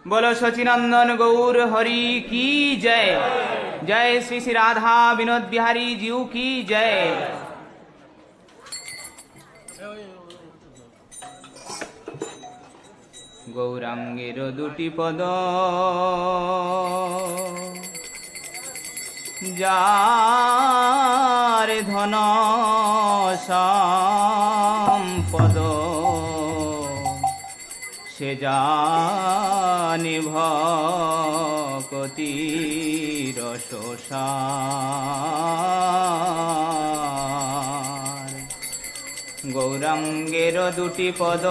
बोलो सचिनंदन गौर हरि की जय। जय श्री श्री राधा विनोद बिहारी जीव की जय। गौरांगेर दुटी पद जार धन सम्पद से जाने भक्ति रससार। गौरांगेर दुटी पद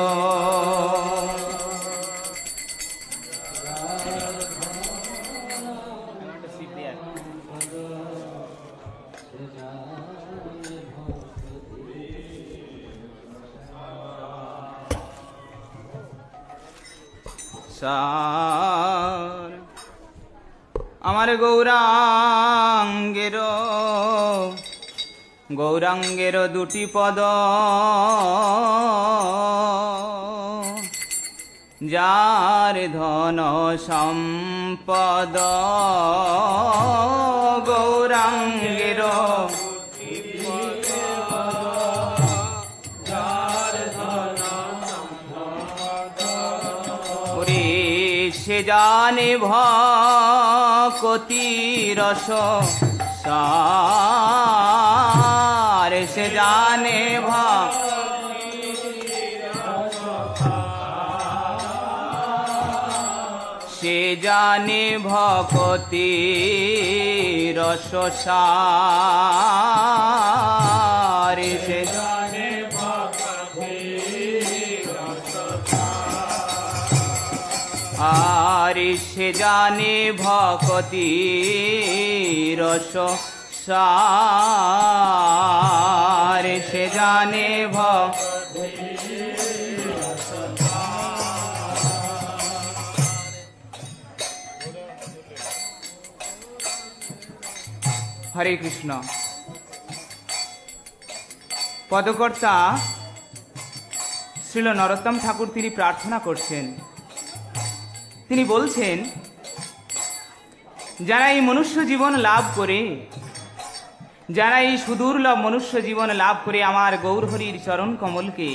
আমার গৌরাঙ্গের দুটি পদ যার ধন সম্পদ। গৌরাঙ্গের সে জানে ভক্তি রস সার। সে জানে সে জানে ভক্তি রস সার। সে জানে আর সে জানে ভক্তি রস সার। সে জানে হরে কৃষ্ণ। পদকর্তা শ্রীল নরোত্তম ঠাকুর তিনি প্রার্থনা করছেন। তিনি বলছেন, যারা এই মনুষ্য জীবন লাভ করে, যারা এই সুদুর্লভ মনুষ্য জীবন লাভ করে আমার গৌরহরির চরণ কমলকে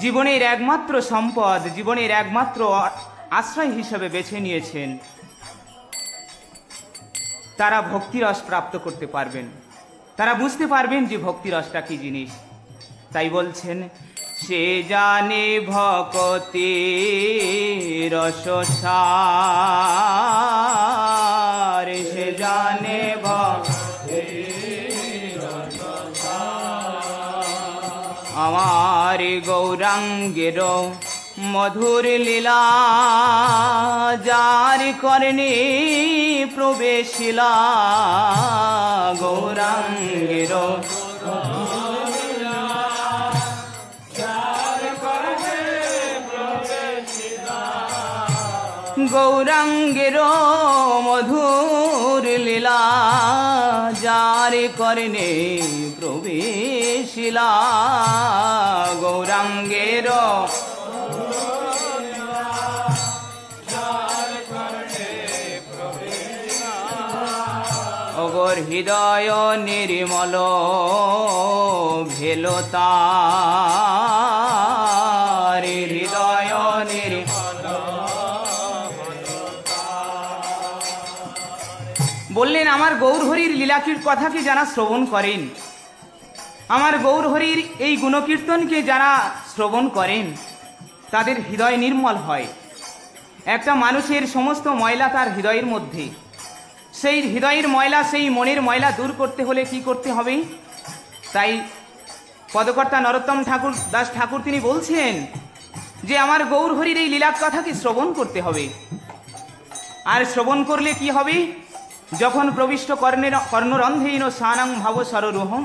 জীবনের একমাত্র সম্পদ, জীবনের একমাত্র আশ্রয় হিসেবে বেছে নিয়েছেন, তারা ভক্তিরস প্রাপ্ত করতে পারবেন, তারা বুঝতে পারবেন যে ভক্তিরসটা কি জিনিস। তাই বলছেন, সে জানে ভক্তি রস সার। সে জানে ভক্তি রস সার। আমার গৌরাঙ্গের মধুর লীলা যার কর্ণে প্রবেশিলা। গৌরাঙ্গের গৌরাঙ্গের মধুর লীলা যার কর্ণে প্রবেশিলা। গৌরাঙ্গের অগর হৃদয় নির্মল ভেলতার। হৃদয় নির্মল বললেন, আমার গৌরহরির লীলাকীর কথাকে যারা শ্রবণ করেন, আমার গৌরহরির এই গুণকীর্তনকে যারা শ্রবণ করেন, তাদের হৃদয় নির্মল হয়। একটা মানুষের সমস্ত ময়লা তার হৃদয়ের মধ্যে, সেই হৃদয়ের ময়লা, সেই মনের ময়লা দূর করতে হলে কি করতে হবে? তাই পদকর্তা নরোত্তম দাস ঠাকুর তিনি বলছেন যে আমার গৌরহরির এই লীলা কথাকে শ্রবণ করতে হবে। আর শ্রবণ করলে কি হবে? যখন প্রবিষ্ট কর্ণরন্ধ্রেণ স্নানং ভাব সরোরুহম,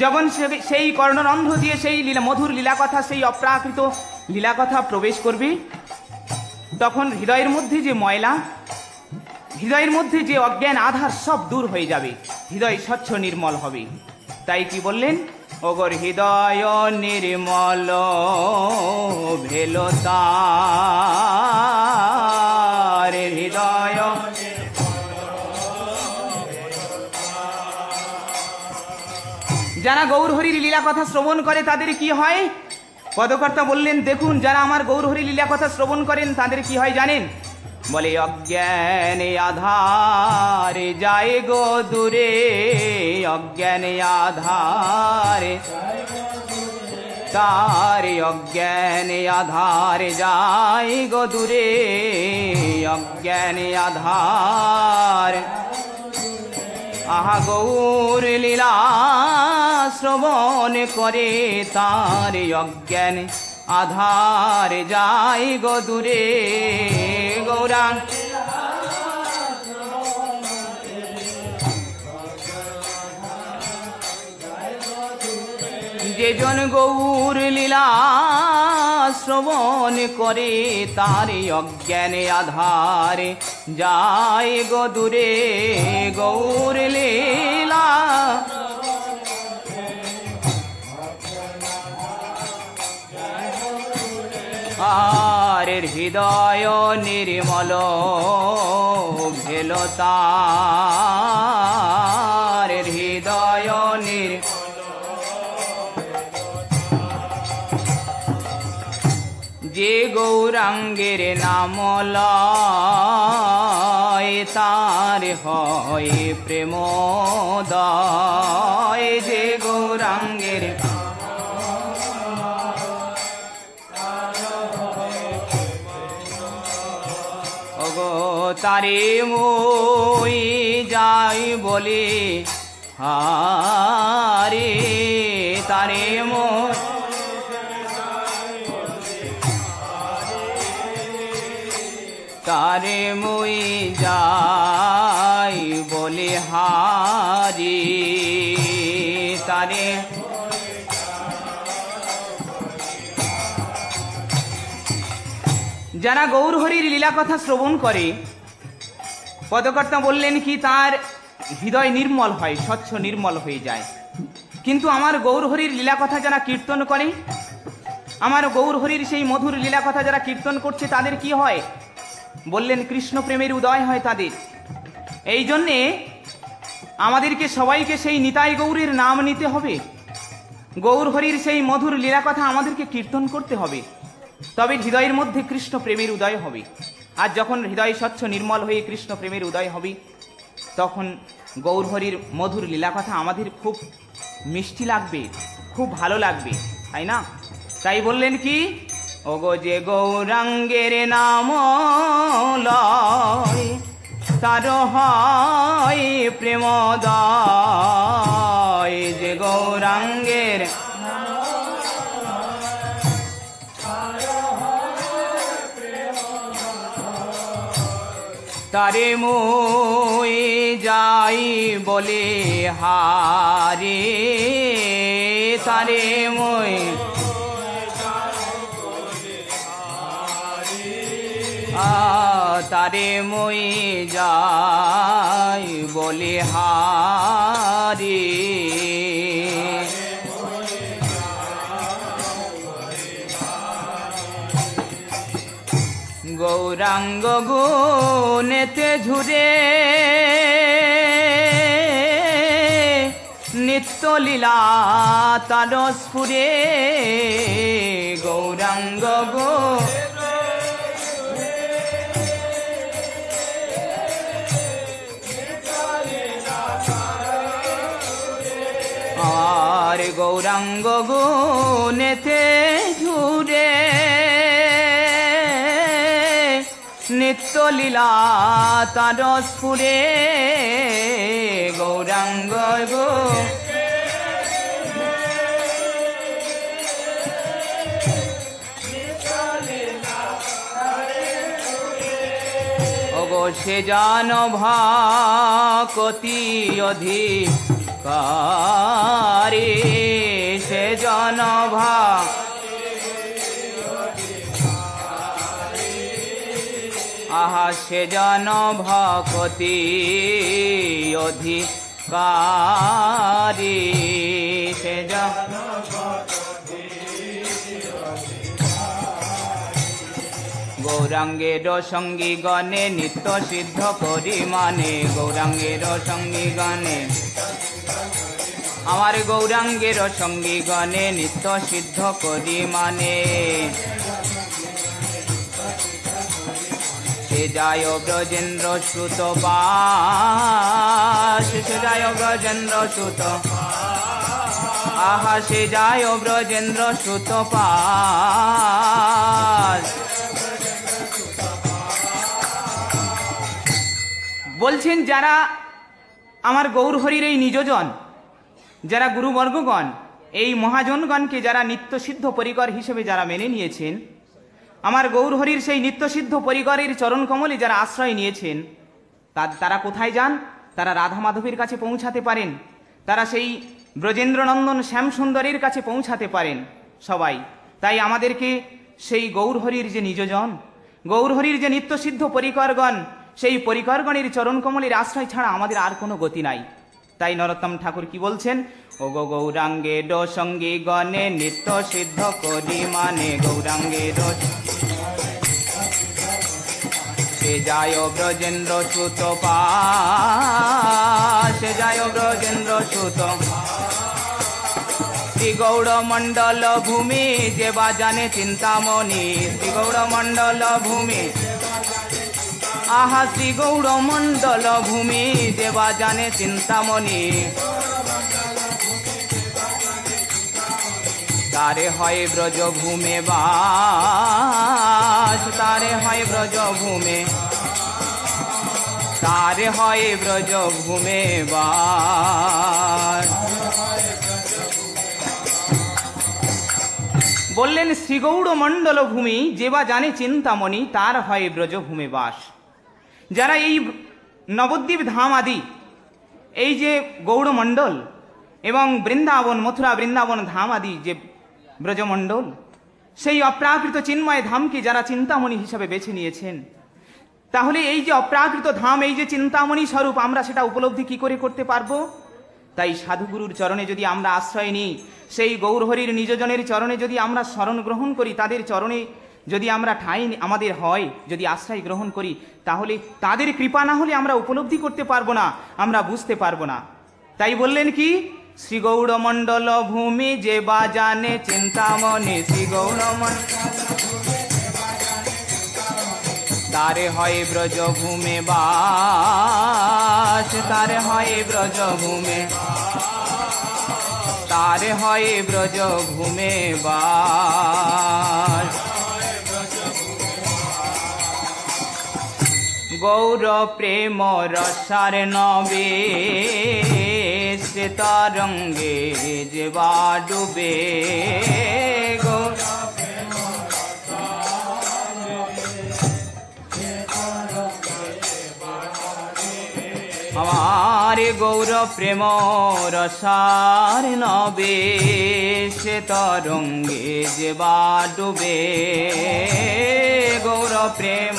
যখন সেই কর্ণরন্ধ্র দিয়ে সেই মধুর লীলা কথা, সেই অপ্রাকৃত লীলা কথা প্রবেশ করবে, তখন হৃদয়ের মধ্যে যে ময়লা, হৃদয়ের মধ্যে যে অজ্ঞান আধার সব দূর হয়ে যাবে, হৃদয় স্বচ্ছ নির্মল হবে। তাই কি বললেন? ওগর হৃদয় নির্মল ভেলতা যারা গৌরহরির লীলা কথা শ্রবণ করে তাদের কি হয়? পদকর্তা বললেন, দেখুন যারা আমার গৌরহরির লীলা কথা শ্রবণ করেন তাদের কি হয় জানেন? বলে অজ্ঞানে আধারে যায় গো দূরে, অজ্ঞানে আধারে তার অজ্ঞানে আধারে যায় গো দূরে, অজ্ঞানে আধার। আহা গৌর লীলা শ্রবণ করে তার অজ্ঞান আধার যায় গো দূরে। গৌরাঙ্গ যেজন গৌর লীলা শ্রবণ করে তার অজ্ঞানে আধারে যায় গো দূরে। গৌর লীলা আর হৃদয় নির্মল ভেল তার, হৃদয় যে গৌরাঙ্গের নাম লয় তার হয় প্রেমোদয়। যে গৌরাঙ্গের ওগো তারে মই যাই বলে হারে, তারে মই তারে মই যাই বলে হারি, তারে যারা গৌরহরির লীলা কথা শ্রবণ করে, পদকর্তা বললেন কি তার হৃদয় নির্মল হয়, স্বচ্ছ নির্মল হয়ে যায়। কিন্তু আমার গৌরহরির লীলা কথা যারা কীর্তন করে, আমার গৌরহরির সেই মধুর লীলা কথা যারা কীর্তন করছে তাদের কি হয়? বললেন কৃষ্ণ প্রেমের উদয় হয় তাদের। এই জন্যে আমাদেরকে সবাইকে সেই নিতাই গৌরের নাম নিতে হবে, গৌরহরির সেই মধুর লীলা কথা আমাদেরকে কীর্তন করতে হবে, তবে হৃদয়ের মধ্যে কৃষ্ণ প্রেমের উদয় হবে। আর যখন হৃদয় স্বচ্ছ নির্মল হয়ে কৃষ্ণ প্রেমের উদয় হবে, তখন গৌরহরির মধুর লীলা কথা আমাদের খুব মিষ্টি লাগবে, খুব ভালো লাগবে, তাই না? তাই বললেন কি, ওগো যে গৌরাঙ্গের নাম লয় তার হয় প্রেমোদয়। যে গৌরাঙ্গের তারে মই যাই বলে হারে, তারে মই তারে মই যাই বলে হারে। গৌরাঙ্গ গুণেতে ঝুরে নিত্য লীলা তার স্ফুরে। গৌরাঙ্গ গো আর গৌরাঙ্গ গুণেতে ঝুরে নিত্য লীলা তার স্ফুরে। গৌরাঙ্গ গো ওগো সে জান ভাকতি অধিকারী, সে জন ভা আহা সে জন ভকতি অধিকারী, সে জন গৌরাঙ্গের সঙ্গী গণে নিত্য সিদ্ধ করি মানে। গৌরাঙ্গের সঙ্গী গণে আমার গৌরাঙ্গের সঙ্গী গণে নিত্য সিদ্ধ করি মানে সে যায় ব্রজেন্দ্র সুত পাশ সে যায় ব্রজেন্দ্র সুত আহা সে যায় ব্রজেন্দ্র সুত পাশ। বলছেন যারা আমার গৌরহরির এই নিজজন, যারা গুরুবর্গগণ, এই মহাজনগণকে যারা নিত্যসিদ্ধ পরিকর হিসেবে যারা মেনে নিয়েছেন, আমার গৌরহরির সেই নিত্যসিদ্ধ পরিকরের চরণ কমলে যারা আশ্রয় নিয়েছেন, তারা কোথায় যান? তারা রাধা মাধবের কাছে পৌঁছাতে পারেন, তারা সেই ব্রজেন্দ্রনন্দন শ্যামসুন্দরের কাছে পৌঁছাতে পারেন সবাই। তাই আমাদেরকে সেই গৌরহরির যে নিজজন, গৌরহরির যে নিত্যসিদ্ধ পরিকরগণ, সেই পরিকরগণের চরণ কমলের আশ্রয় ছাড়া আমাদের আর কোনো গতি নাই। তাই নরোত্তম ঠাকুর কি বলছেন? ও গো গৌরাঙ্গে ডো সঙ্গী গণে নিত্য সিদ্ধ করি মানে গৌরাঙ্গে ডো সে যায় ব্রজেন্দ্র সুত পাশ সে যায় ব্রজেন্দ্র সুত শ্রী গৌড়মণ্ডল ভূমি যে বা জানে চিন্তামণি শ্রী গৌড়মণ্ডল ভূমি আহা শ্রী গৌড়মণ্ডল ভূমি যে বা জানে চিন্তামণি তারে হয় ব্রজ ভূমে বাস তারে হয় ব্রজ ভূমে তারে হয় ব্রজ ভূমে বাস। বললেন শ্রীগৌড় মণ্ডল ভূমি যে বা জানে চিন্তামণি তার হয় ব্রজভূমে বাস। যারা এই নবদ্বীপ ধাম আদি, এই যে গৌড়মণ্ডল এবং বৃন্দাবন, মথুরা বৃন্দাবন ধাম আদি যে ব্রজমণ্ডল, সেই অপ্রাকৃত চিন্ময় ধামকে যারা চিন্তামণি হিসাবে বেছে নিয়েছেন, তাহলে এই যে অপ্রাকৃত ধাম, এই যে চিন্তামণি স্বরূপ, আমরা সেটা উপলব্ধি কি করে করতে পারবো? তাই সাধুগুরুর চরণে যদি আমরা আশ্রয় নিই, সেই গৌরহরির নিজজনের চরণে যদি আমরা শরণ গ্রহণ করি, তাদের চরণে যদি আমরা ঠাঁই আমাদের হয়, যদি আশ্রয় গ্রহণ করি, তাহলে তাদের কৃপা না হলে আমরা উপলব্ধি করতে পারবো না, আমরা বুঝতে পারবো না। তাই বললেন কি? শ্রী গৌড়মণ্ডল ভূমি যে বা জানে চিন্তামণি শ্রী গৌড়মণ্ডল তারে হয় ব্রজভূমে বাস তারে হয় ব্রজভূমে তারে হয় ব্রজভূমে বাস। গৌর প্রেম রসার নবে সে তরঙ্গে যে বা ডুবে গৌর আমার গৌর প্রেম রসার নবে সে তরঙ্গে যে বা ডুবে গৌর প্রেম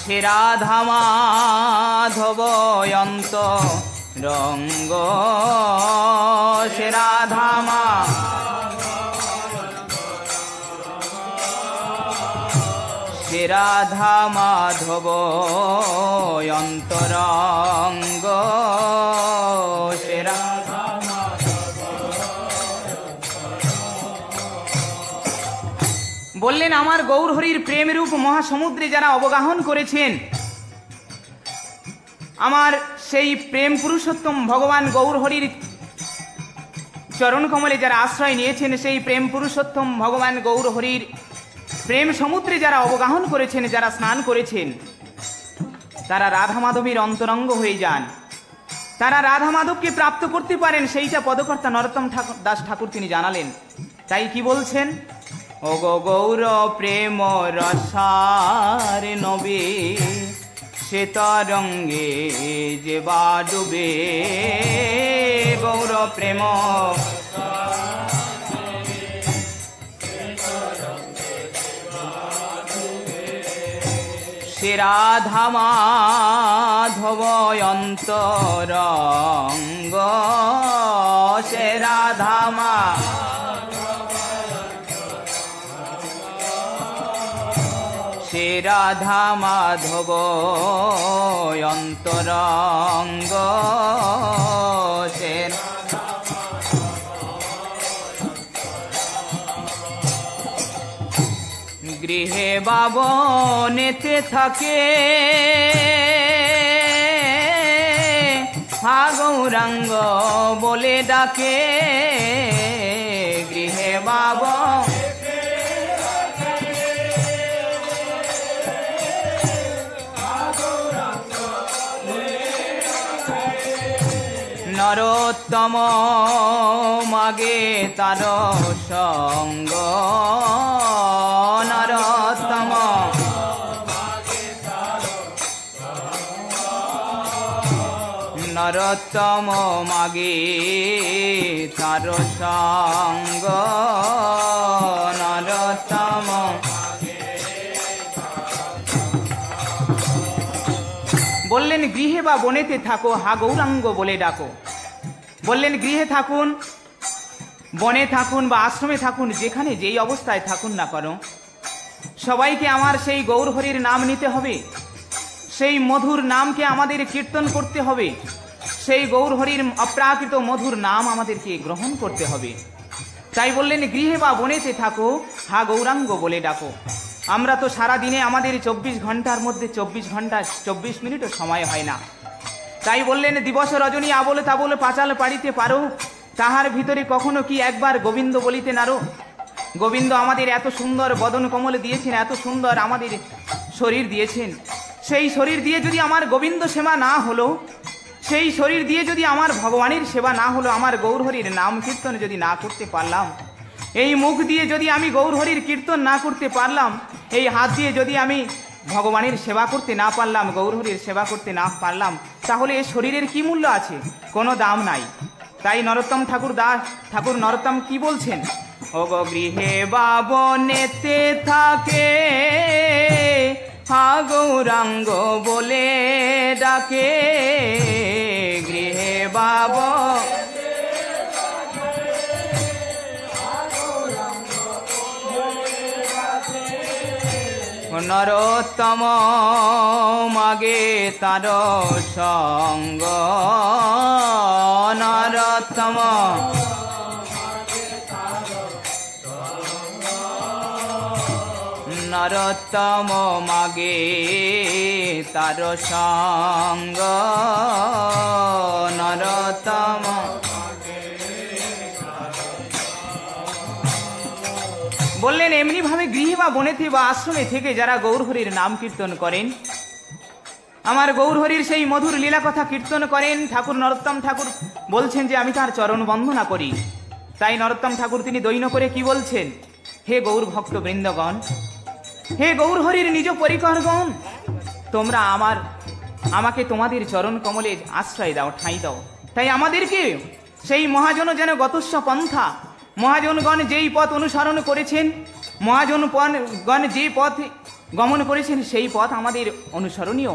সে রাধা মাধব অন্ত রঙ্গ সে রাধা সে রাধা মাধব অন্তরঙ্গ সে রাধা বললেন আমার গৌরহরির প্রেমরূপ মহাসমুদ্রে যারা অবগাহন করেছেন, আমার সেই প্রেম পুরুষোত্তম ভগবান গৌরহরির চরণ কমলে যারা আশ্রয় নিয়েছেন, সেই প্রেম পুরুষোত্তম ভগবান গৌরহরির প্রেম সমুদ্রে যারা অবগাহন করেছেন, যারা স্নান করেছেন, তারা রাধা মাধবীর অন্তরঙ্গ হয়ে যান, তারা রাধা মাধবকে প্রাপ্ত করতে পারেন। সেইটা পদকর্তা নরোত্তম দাস ঠাকুর তিনি জানালেন। তাই কি বলছেন? ও গো গৌর প্রেম রসার নবে সে তরঙ্গে যে বা ডুবে গৌর প্রেম সে রাধা মাধব অন্তরঙ্গ সে রাধা সে রাধা মাধব অন্তরঙ্গ সে গৃহে বাবনেতে থাকে হা গৌরাঙ্গ বলে ডাকে গৃহে বাব নরোত্তম মাগে তার সঙ্গ নরোত্তম নরোত্তম মাগে তার সঙ্গ নরোত্তম বললেন গৃহে বা বনেতে থাকো হা গৌরাঙ্গ বলে ডাকো। বললেন গৃহে থাকুন, বনে থাকুন বা আশ্রমে থাকুন, যেখানে যেই অবস্থায় থাকুন না কেন, সবাইকে আমার সেই গৌর হরির নাম নিতে হবে। সেই মধুর নামকে আমাদের কীর্তন করতে হবে। সেই গৌর হরির অপ্রাকৃত মধুর নাম আমাদেরকে গ্রহণ করতে হবে। তাই বললেন গৃহে বা বনেতে থাকো হা গৌরাঙ্গ বলে ডাকো। আমরা তো সারা দিনে আমাদের 24 ঘন্টার মধ্যে 24 ঘন্টা 24 মিনিটও সময় হয় না। তাই বললেন দিবস রজনী আবল তাবল পাঁচাল পাড়িতে পারো, তাহার ভিতরে কখনো কি একবার গোবিন্দ বলিতে নারো। গোবিন্দ আমাদের এত সুন্দর বদন কমল দিয়েছেন, এত সুন্দর আমাদের শরীর দিয়েছেন। সেই শরীর দিয়ে যদি আমার গোবিন্দ সেবা না হলো, সেই শরীর দিয়ে যদি আমার ভগবানের সেবা না হলো, আমার গৌরহরির নাম কীর্তন যদি না করতে পারলাম, এই মুখ দিয়ে যদি আমি গৌরহরির কীর্তন না করতে পারলাম, এই হাত দিয়ে যদি আমি ভগবানের সেবা করতে না পারলাম, গৌরহরির সেবা করতে না পারলাম, তাহলে এই শরীরের কি মূল্য আছে? কোনো দাম নাই। তাই নরোত্তম ঠাকুর নরোত্তম কি বলছেন? ও গো গৃহে বাবনেতে থাকে হা গৌরাঙ্গ বলে ডাকে গৃহে বাব নরোত্তম মাগে তার সঙ্গ নরোত্তম নরোত্তম মাগে তার সঙ্গ নরোত্তম বললেন এমনি ভাবে গৃহে বা বনেতে বা আশ্রমে থেকে যারা গৌরহরির নাম কীর্তন করেন, আমার গৌরহরির সেই মধুর লীলা কথা কীর্তন করেন, ঠাকুর নরোত্তম ঠাকুর বলছেন যে আমি তার চরণ বন্দনা করি। তাই নরোত্তম ঠাকুর তিনি দৈন্য করে কি বলছেন? হে গৌর ভক্ত বৃন্দগণ, হে গৌরহরির নিজ পরিকরগণ, তোমরা আমাকে তোমাদের চরণ কমলে আশ্রয় দাও, ঠাঁই দাও। তাই আমাদেরকে সেই মহাজন যেন গতস্ব পন্থা, মহাজনগণ যেই পথ অনুসরণ করেছেন, মহাজনগণ যে পথ গমন করেছেন, সেই পথ আমাদের অনুসরণীয়,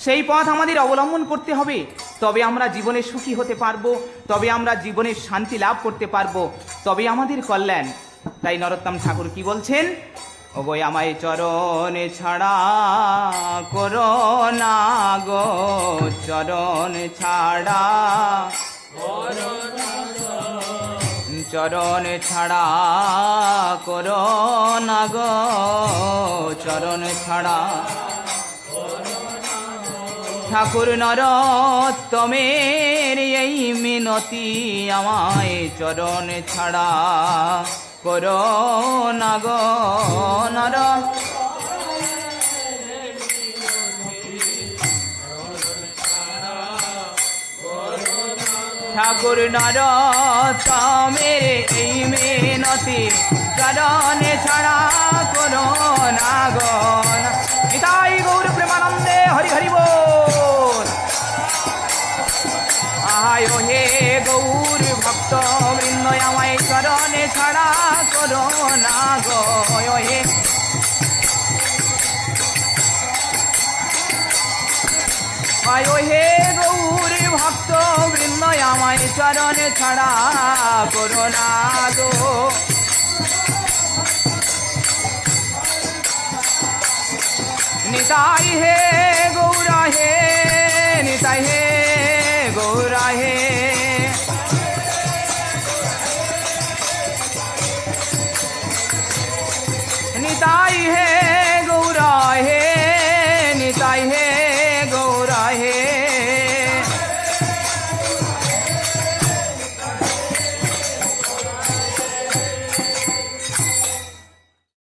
সেই পথ আমাদের অবলম্বন করতে হবে। তবে আমরা জীবনে সুখী হতে পারবো, তবে আমরা জীবনে শান্তি লাভ করতে পারবো, তবে আমাদের কল্যাণ। তাই নরোত্তম ঠাকুর কি বলছেন? ওগো আমায় চরণে ছাড়া করো না গো, চরণ ছাড়া চরণ ছাড়া করো না গো, চরণ ছাড়া। ঠাকুর নরোত্তমের এই মিনতি, আমায় চরণ ছাড়া করো না গো নর। ঠাকুর নরোত্তমের এই মিনতি, চরণে ছাড়া করো না গো। নিতাই গৌর প্রেমানন্দে হরি হরি বল। আয় হে গৌর ভক্ত বৃন্দ, আমায় চরণে ছাড়া করো না গো হে। আয় হে গৌর ভক্ত বৃন্দ, আমায় চরণে ছাড়া করো না গো। নিতাই হে গৌরা হে নিতাই হে গৌরা হে নিতাই হে